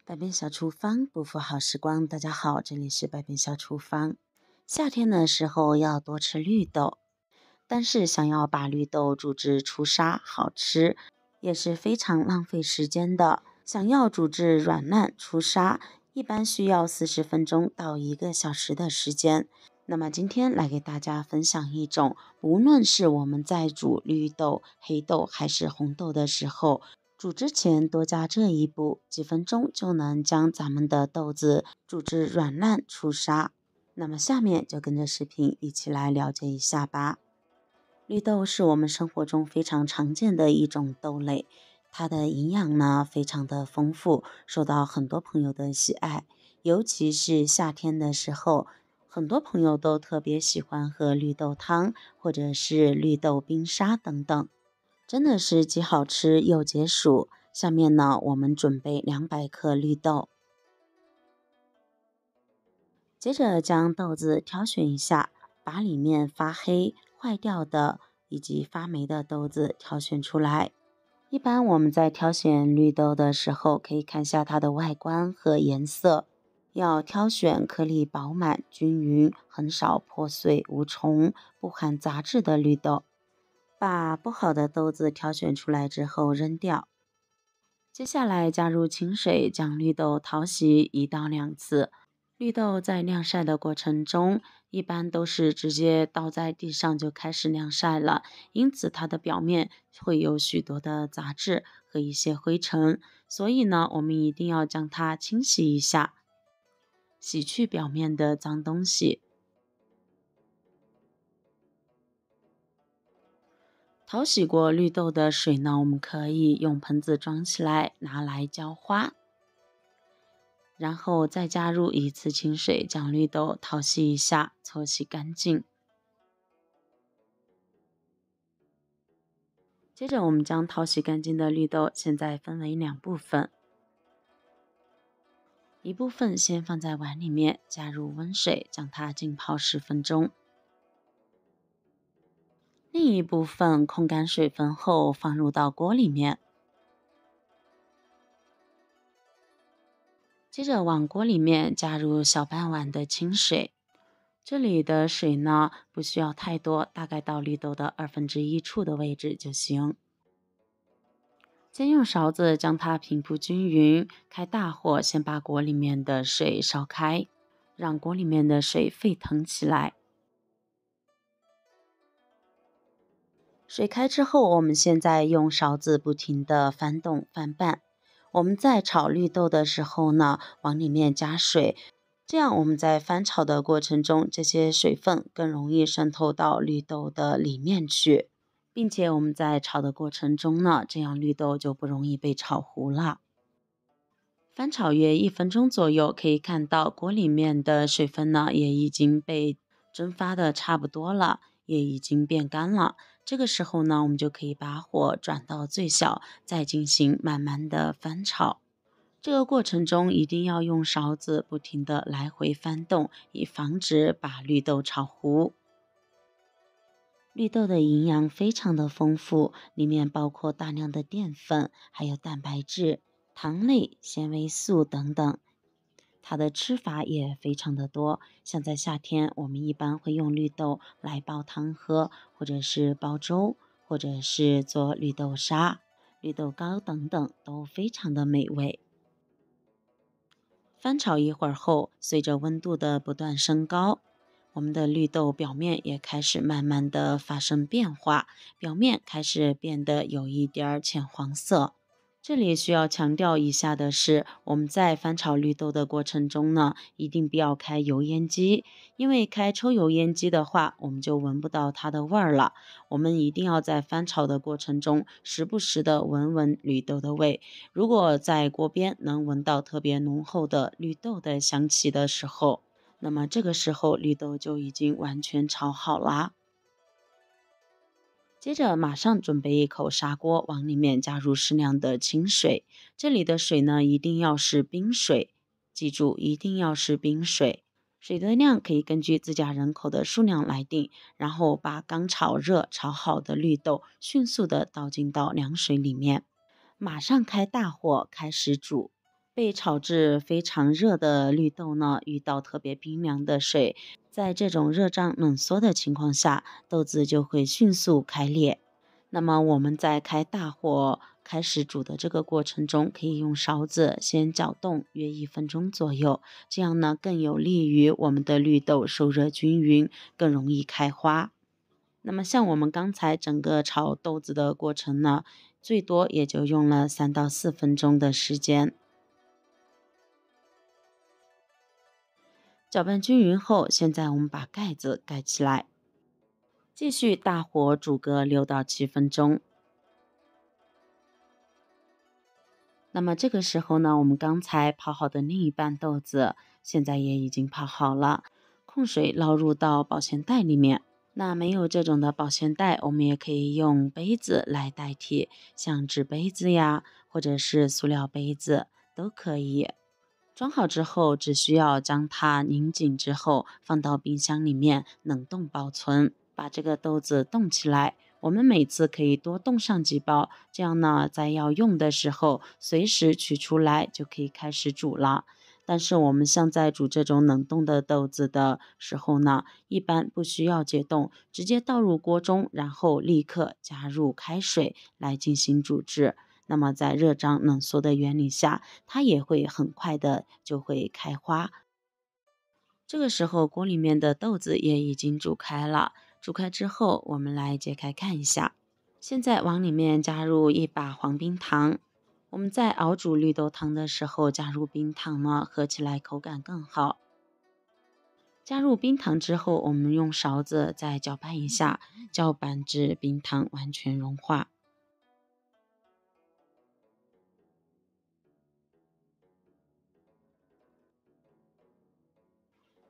百变小厨房，不负好时光。大家好，这里是百变小厨房。夏天的时候要多吃绿豆，但是想要把绿豆煮至出沙好吃，也是非常浪费时间的。想要煮至软烂出沙，一般需要40分钟到1个小时的时间。那么今天来给大家分享一种，无论是我们在煮绿豆、黑豆还是红豆的时候，煮之前多加这一步，几分钟就能将咱们的豆子煮至软烂出沙。那么下面就跟着视频一起来了解一下吧。绿豆是我们生活中非常常见的一种豆类，它的营养呢非常的丰富，受到很多朋友的喜爱。尤其是夏天的时候，很多朋友都特别喜欢喝绿豆汤，或者是绿豆冰沙等等。真的是既好吃又解暑。下面呢，我们准备200克绿豆，接着将豆子挑选一下，把里面发黑、坏掉的以及发霉的豆子挑选出来。一般我们在挑选绿豆的时候，可以看一下它的外观和颜色，要挑选颗粒饱满、均匀、很少破碎、无虫、不含杂质的绿豆。把不好的豆子挑选出来之后扔掉。接下来加入清水，将绿豆淘洗1到2次。绿豆在晾晒的过程中，一般都是直接倒在地上就开始晾晒了，因此它的表面会有许多的杂质和一些灰尘，所以呢，我们一定要将它清洗一下，洗去表面的脏东西。淘洗过绿豆的水呢，我们可以用盆子装起来，拿来浇花，然后再加入1次清水，将绿豆淘洗一下，搓洗干净。接着我们将淘洗干净的绿豆现在分为2部分，一部分先放在碗里面，加入温水，将它浸泡10分钟。另一部分控干水分后放入到锅里面，接着往锅里面加入小半碗的清水，这里的水呢不需要太多，大概到绿豆的1/2处的位置就行。先用勺子将它平铺均匀，开大火先把锅里面的水烧开，让锅里面的水沸腾起来。水开之后，我们现在用勺子不停地翻动翻拌。我们在炒绿豆的时候呢，往里面加水，这样我们在翻炒的过程中，这些水分更容易渗透到绿豆的里面去，并且我们在炒的过程中呢，这样绿豆就不容易被炒糊了。翻炒约1分钟左右，可以看到锅里面的水分呢也已经被蒸发的差不多了，也已经变干了。这个时候呢，我们就可以把火转到最小，再进行慢慢的翻炒。这个过程中一定要用勺子不停的来回翻动，以防止把绿豆炒糊。绿豆的营养非常的丰富，里面包括大量的淀粉，还有蛋白质、糖类、纤维素等等。它的吃法也非常的多，像在夏天，我们一般会用绿豆来煲汤喝，或者是煲粥，或者是做绿豆沙、绿豆糕等等，都非常的美味。翻炒一会儿后，随着温度的不断升高，我们的绿豆表面也开始慢慢的发生变化，表面开始变得有一点浅黄色。这里需要强调一下的是，我们在翻炒绿豆的过程中呢，一定不要开油烟机，因为开抽油烟机的话，我们就闻不到它的味儿了。我们一定要在翻炒的过程中，时不时的闻闻绿豆的味。如果在锅边能闻到特别浓厚的绿豆的香气的时候，那么这个时候绿豆就已经完全炒好啦。接着马上准备一口砂锅，往里面加入适量的清水，这里的水呢一定要是冰水，记住一定要是冰水。水的量可以根据自家人口的数量来定，然后把刚炒热炒好的绿豆迅速的倒进到凉水里面，马上开大火开始煮。被炒至非常热的绿豆呢，遇到特别冰凉的水，在这种热胀冷缩的情况下，豆子就会迅速开裂。那么我们在开大火开始煮的这个过程中，可以用勺子先搅动约1分钟左右，这样呢更有利于我们的绿豆受热均匀，更容易开花。那么像我们刚才整个炒豆子的过程呢，最多也就用了3到4分钟的时间。搅拌均匀后，现在我们把盖子盖起来，继续大火煮个6到7分钟。那么这个时候呢，我们刚才泡好的另一半豆子，现在也已经泡好了，控水捞入到保鲜袋里面。那没有这种的保鲜袋，我们也可以用杯子来代替，像纸杯子呀，或者是塑料杯子都可以。装好之后，只需要将它拧紧之后，放到冰箱里面冷冻保存。把这个豆子冻起来，我们每次可以多冻上几包，这样呢，在要用的时候，随时取出来就可以开始煮了。但是我们像在煮这种冷冻的豆子的时候呢，一般不需要解冻，直接倒入锅中，然后立刻加入开水来进行煮制。那么在热胀冷缩的原理下，它也会很快的就会开花。这个时候锅里面的豆子也已经煮开了，煮开之后我们来解开看一下。现在往里面加入一把黄冰糖。我们在熬煮绿豆汤的时候加入冰糖呢，喝起来口感更好。加入冰糖之后，我们用勺子再搅拌一下，搅拌至冰糖完全融化。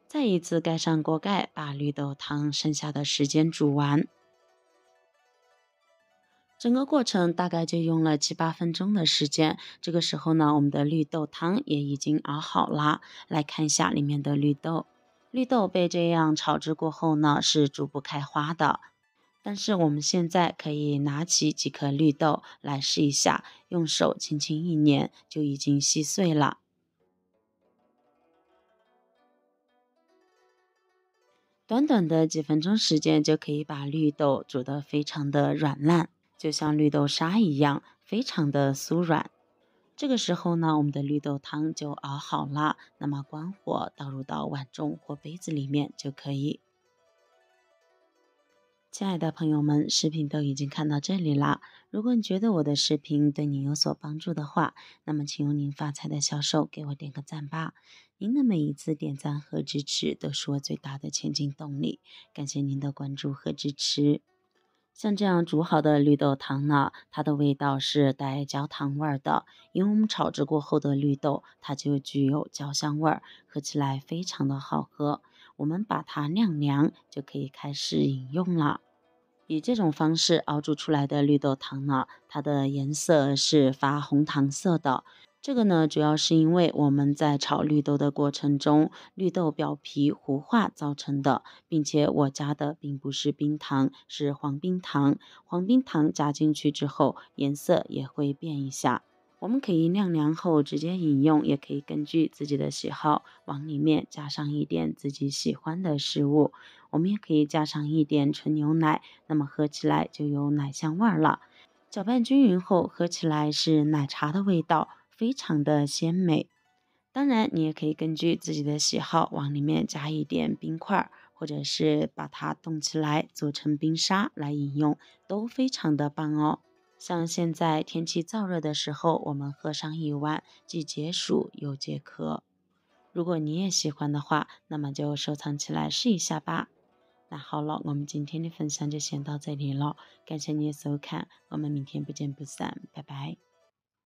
再一次盖上锅盖，把绿豆汤剩下的时间煮完。整个过程大概就用了7、8分钟的时间。这个时候呢，我们的绿豆汤也已经熬好了。来看一下里面的绿豆，绿豆被这样炒制过后呢，是煮不开花的。但是我们现在可以拿起几颗绿豆来试一下，用手轻轻一捻，就已经稀碎了。短短的几分钟时间就可以把绿豆煮得非常的软烂，就像绿豆沙一样，非常的酥软。这个时候呢，我们的绿豆汤就熬好了，那么关火倒入到碗中或杯子里面就可以。亲爱的朋友们，视频都已经看到这里啦。如果你觉得我的视频对你有所帮助的话，那么请用您发财的小手给我点个赞吧。您的每一次点赞和支持都是我最大的前进动力，感谢您的关注和支持。像这样煮好的绿豆汤呢，它的味道是带焦糖味儿的，因为我们炒制过后的绿豆，它就具有焦香味儿，喝起来非常的好喝。我们把它晾凉，就可以开始饮用了。以这种方式熬煮出来的绿豆汤呢，它的颜色是发红糖色的。这个呢，主要是因为我们在炒绿豆的过程中，绿豆表皮糊化造成的，并且我加的并不是冰糖，是黄冰糖。黄冰糖加进去之后，颜色也会变一下。我们可以晾凉后直接饮用，也可以根据自己的喜好往里面加上一点自己喜欢的食物。我们也可以加上一点纯牛奶，那么喝起来就有奶香味儿了。搅拌均匀后，喝起来是奶茶的味道，非常的鲜美。当然，你也可以根据自己的喜好往里面加一点冰块，或者是把它冻起来做成冰沙来饮用，都非常的棒哦。像现在天气燥热的时候，我们喝上一碗，既解暑又解渴。如果你也喜欢的话，那么就收藏起来试一下吧。那好了，我们今天的分享就先到这里了，感谢你的收看，我们明天不见不散，拜拜。